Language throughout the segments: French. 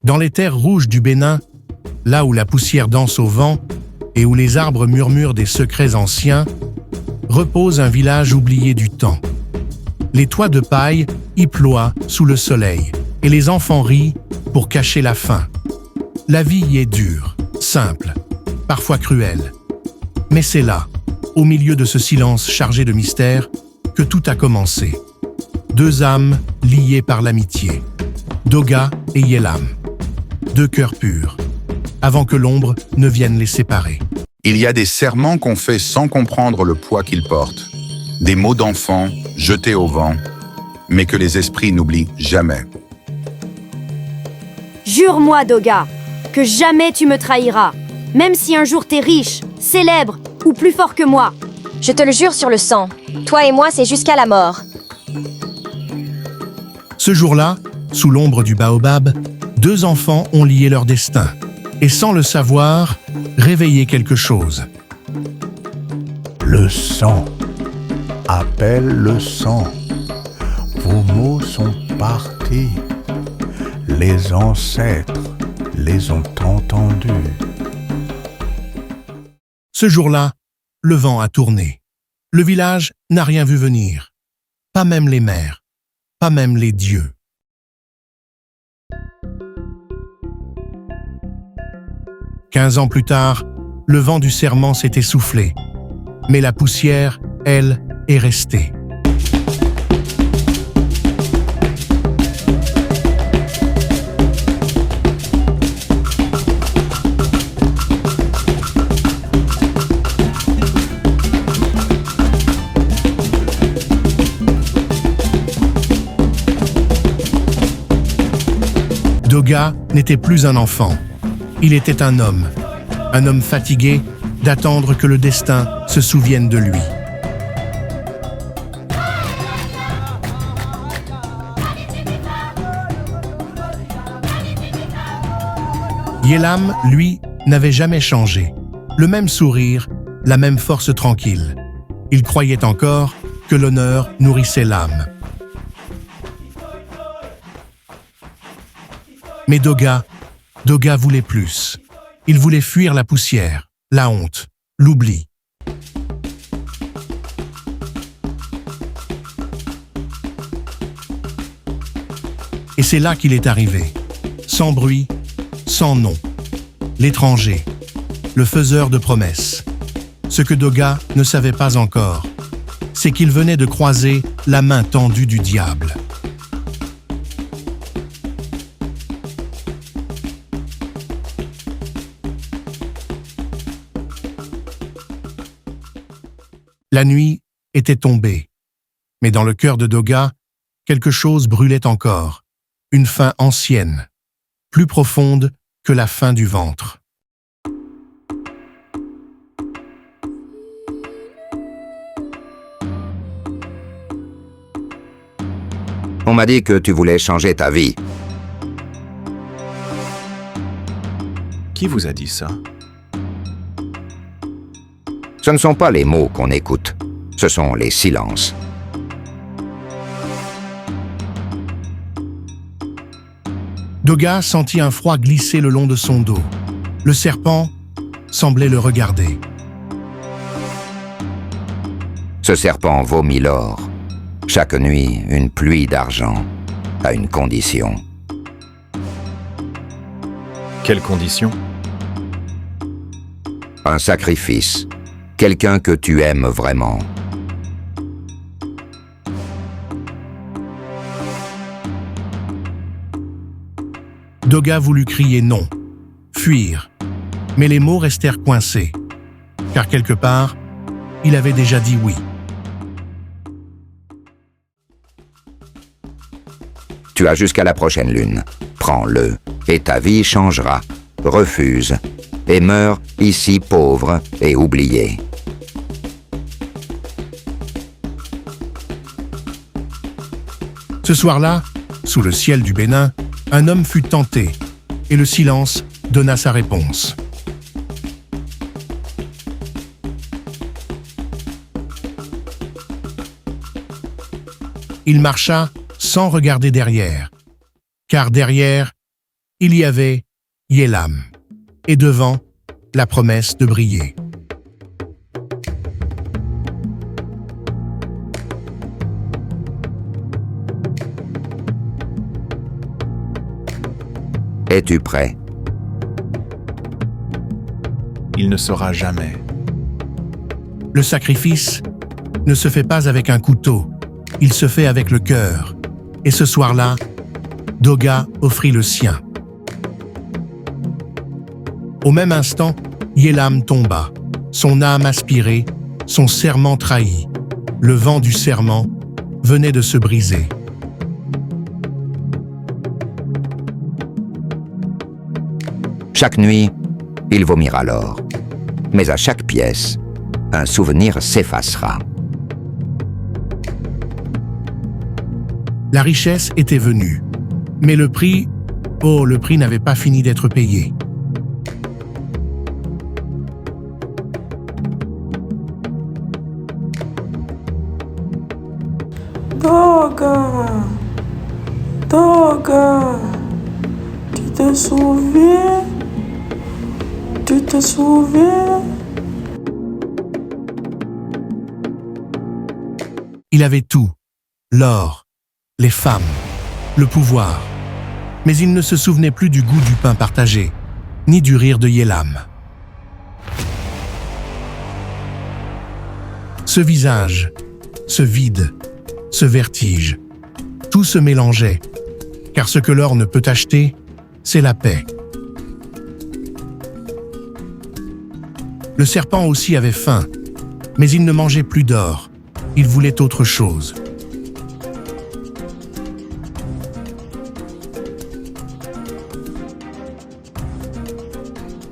Dans les terres rouges du Bénin, là où la poussière danse au vent et où les arbres murmurent des secrets anciens, repose un village oublié du temps. Les toits de paille y ploient sous le soleil et les enfants rient pour cacher la faim. La vie y est dure, simple, parfois cruelle. Mais c'est là, au milieu de ce silence chargé de mystère, que tout a commencé. Deux âmes liées par l'amitié, Doga et Yelam. Deux cœurs purs, avant que l'ombre ne vienne les séparer. Il y a des serments qu'on fait sans comprendre le poids qu'ils portent, des mots d'enfants jetés au vent, mais que les esprits n'oublient jamais. Jure-moi, Doga, que jamais tu me trahiras, même si un jour t'es riche, célèbre ou plus fort que moi. Je te le jure sur le sang. Toi et moi, c'est jusqu'à la mort. Ce jour-là, sous l'ombre du baobab, deux enfants ont lié leur destin et sans le savoir, réveillé quelque chose. Le sang. Appelle le sang. Vos mots sont partis. Les ancêtres les ont entendus. Ce jour-là, le vent a tourné. Le village n'a rien vu venir. Pas même les mers, pas même les dieux. « 15 ans plus tard, le vent du serment s'est essoufflé. Mais la poussière, elle, est restée. Doga n'était plus un enfant. Il était un homme fatigué d'attendre que le destin se souvienne de lui. Yelam, lui, n'avait jamais changé. Le même sourire, la même force tranquille. Il croyait encore que l'honneur nourrissait l'âme. Mais Doga voulait plus. Il voulait fuir la poussière, la honte, l'oubli. Et c'est là qu'il est arrivé, sans bruit, sans nom. L'étranger, le faiseur de promesses. Ce que Doga ne savait pas encore, c'est qu'il venait de croiser la main tendue du diable. La nuit était tombée, mais dans le cœur de Doga, quelque chose brûlait encore, une faim ancienne, plus profonde que la faim du ventre. On m'a dit que tu voulais changer ta vie. Qui vous a dit ça? Ce ne sont pas les mots qu'on écoute, ce sont les silences. Doga sentit un froid glisser le long de son dos. Le serpent semblait le regarder. Ce serpent vomit l'or. Chaque nuit, une pluie d'argent, à une condition. Quelle condition? Un sacrifice. Quelqu'un que tu aimes vraiment. Doga voulut crier non, fuir, mais les mots restèrent coincés, car quelque part, il avait déjà dit oui. Tu as jusqu'à la prochaine lune. Prends-le, et ta vie changera. Refuse, et meurs ici pauvre et oublié. Ce soir-là, sous le ciel du Bénin, un homme fut tenté, et le silence donna sa réponse. Il marcha sans regarder derrière, car derrière, il y avait Yélam, et devant, la promesse de briller. Es-tu prêt? Il ne sera jamais. Le sacrifice ne se fait pas avec un couteau, il se fait avec le cœur. Et ce soir-là, Doga offrit le sien. Au même instant, Yélam tomba, son âme aspirée, son serment trahi. Le vent du serment venait de se briser. Chaque nuit, il vomira l'or. Mais à chaque pièce, un souvenir s'effacera. La richesse était venue, mais le prix n'avait pas fini d'être payé. Doga, Doga, tu te souviens? Tu te souviens? Il avait tout, l'or, les femmes, le pouvoir. Mais il ne se souvenait plus du goût du pain partagé, ni du rire de Yélam. Ce visage, ce vide, ce vertige, tout se mélangeait, car ce que l'or ne peut acheter, c'est la paix. Le serpent aussi avait faim, mais il ne mangeait plus d'or, il voulait autre chose.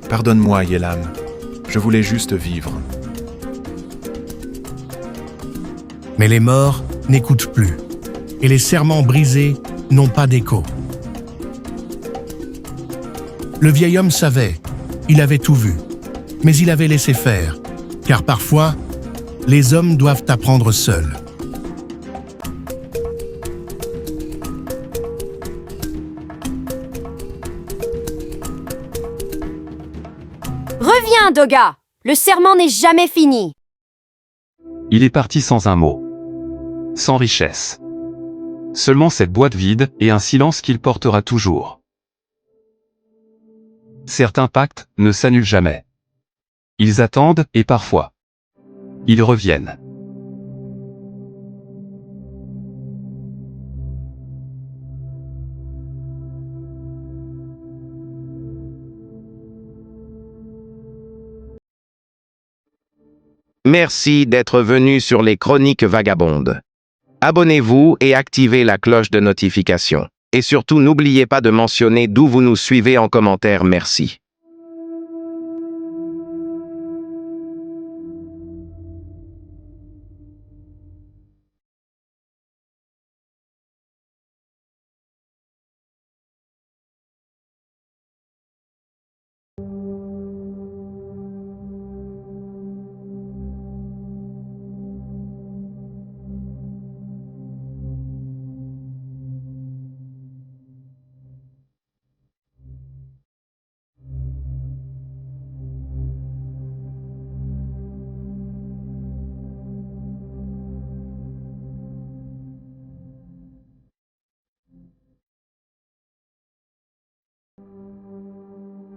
Pardonne-moi, Yélam. Je voulais juste vivre. Mais les morts n'écoutent plus, et les serments brisés n'ont pas d'écho. Le vieil homme savait, il avait tout vu, mais il avait laissé faire, car parfois, les hommes doivent apprendre seuls. Reviens, Doga! Le serment n'est jamais fini. Il est parti sans un mot. Sans richesse. Seulement cette boîte vide et un silence qu'il portera toujours. Certains pactes ne s'annulent jamais. Ils attendent et parfois, ils reviennent. Merci d'être venu sur les Chroniques Vagabondes. Abonnez-vous et activez la cloche de notification. Et surtout, n'oubliez pas de mentionner d'où vous nous suivez en commentaire. Merci.